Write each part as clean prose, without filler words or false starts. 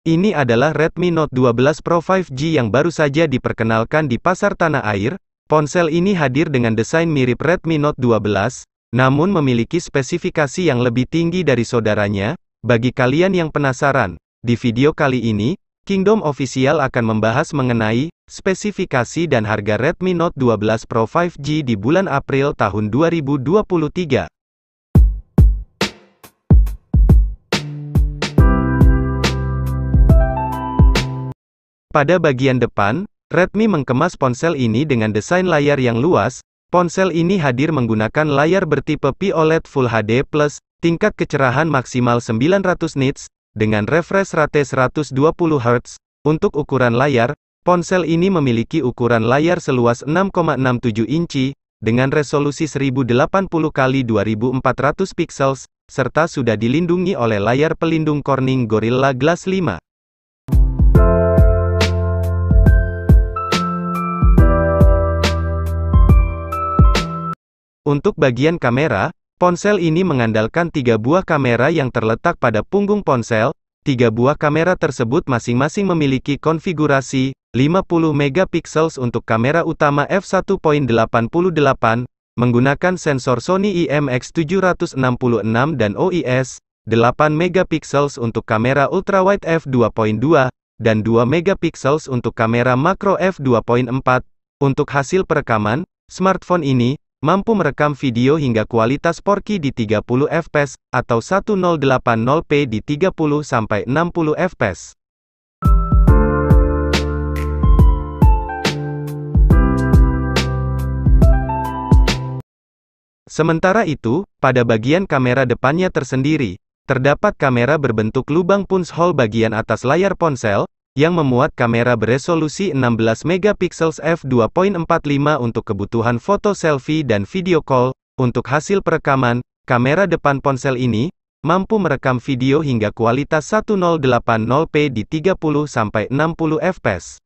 Ini adalah Redmi Note 12 Pro 5G yang baru saja diperkenalkan di pasar tanah air. Ponsel ini hadir dengan desain mirip Redmi Note 12, namun memiliki spesifikasi yang lebih tinggi dari saudaranya. Bagi kalian yang penasaran, di video kali ini, Kingdom Official akan membahas mengenai spesifikasi dan harga Redmi Note 12 Pro 5G di bulan April tahun 2023. Pada bagian depan, Redmi mengemas ponsel ini dengan desain layar yang luas. Ponsel ini hadir menggunakan layar bertipe POLED Full HD+, tingkat kecerahan maksimal 900 nits, dengan refresh rate 120 Hz. Untuk ukuran layar, ponsel ini memiliki ukuran layar seluas 6,67 inci, dengan resolusi 1080x2400 pixels, serta sudah dilindungi oleh layar pelindung Corning Gorilla Glass 5. Untuk bagian kamera, ponsel ini mengandalkan 3 buah kamera yang terletak pada punggung ponsel. 3 buah kamera tersebut masing-masing memiliki konfigurasi 50 megapiksel untuk kamera utama f1.88, menggunakan sensor Sony IMX766 dan OIS, 8 megapiksel untuk kamera ultrawide f2.2, dan 2 megapiksel untuk kamera makro f2.4. Untuk hasil perekaman, smartphone ini mampu merekam video hingga kualitas 4K di 30 fps, atau 1080p di 30-60 fps. Sementara itu, pada bagian kamera depannya tersendiri, terdapat kamera berbentuk lubang punch-hole bagian atas layar ponsel, yang memuat kamera beresolusi 16 megapiksel f2.45 untuk kebutuhan foto selfie dan video call. Untuk hasil perekaman, kamera depan ponsel ini mampu merekam video hingga kualitas 1080p di 30-60 fps.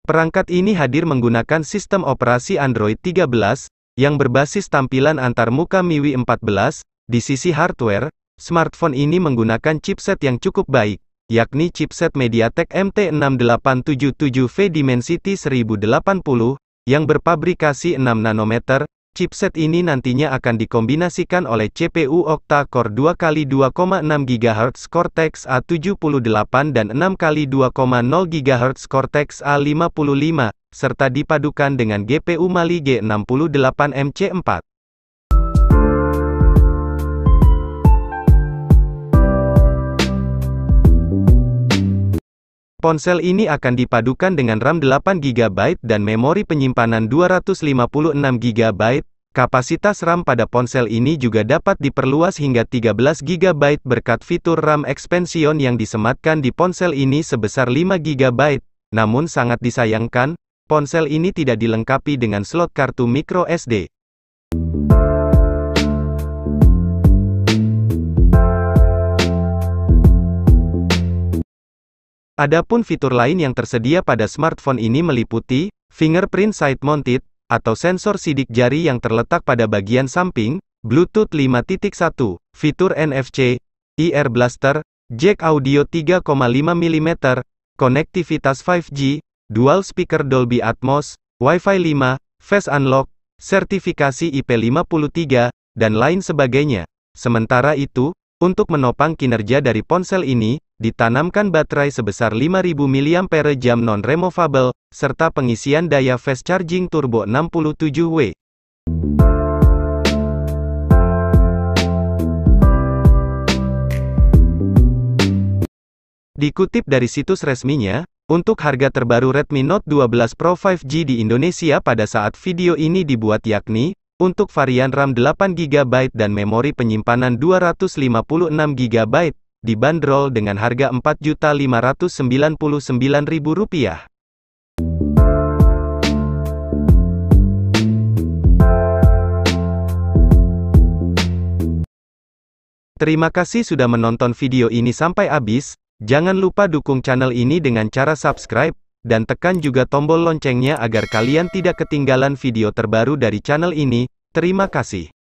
Perangkat ini hadir menggunakan sistem operasi Android 13, yang berbasis tampilan antarmuka MIUI 14, di sisi hardware, smartphone ini menggunakan chipset yang cukup baik, yakni chipset MediaTek MT6877V Dimensity 1080, yang berpabrikasi 6 nanometer. Chipset ini nantinya akan dikombinasikan oleh CPU octa-core 2x2,6 GHz Cortex A78 dan 6x2,0 GHz Cortex A55, serta dipadukan dengan GPU Mali G68MC4. Ponsel ini akan dipadukan dengan RAM 8GB dan memori penyimpanan 256GB. Kapasitas RAM pada ponsel ini juga dapat diperluas hingga 13GB berkat fitur RAM expansion yang disematkan di ponsel ini sebesar 5GB. Namun sangat disayangkan, ponsel ini tidak dilengkapi dengan slot kartu micro SD. Adapun fitur lain yang tersedia pada smartphone ini meliputi fingerprint side mounted, atau sensor sidik jari yang terletak pada bagian samping, Bluetooth 5.1, fitur NFC, ear blaster, jack audio 3,5 mm, konektivitas 5G, dual speaker Dolby Atmos, Wi-Fi 5, face unlock, sertifikasi IP53, dan lain sebagainya. Sementara itu, untuk menopang kinerja dari ponsel ini, ditanamkan baterai sebesar 5000 mAh non-removable, serta pengisian daya fast charging turbo 67W. Dikutip dari situs resminya, untuk harga terbaru Redmi Note 12 Pro 5G di Indonesia pada saat video ini dibuat yakni, untuk varian RAM 8GB dan memori penyimpanan 256GB, dibanderol dengan harga Rp4.599.000. Terima kasih sudah menonton video ini sampai habis. Jangan lupa dukung channel ini dengan cara subscribe, dan tekan juga tombol loncengnya agar kalian tidak ketinggalan video terbaru dari channel ini. Terima kasih.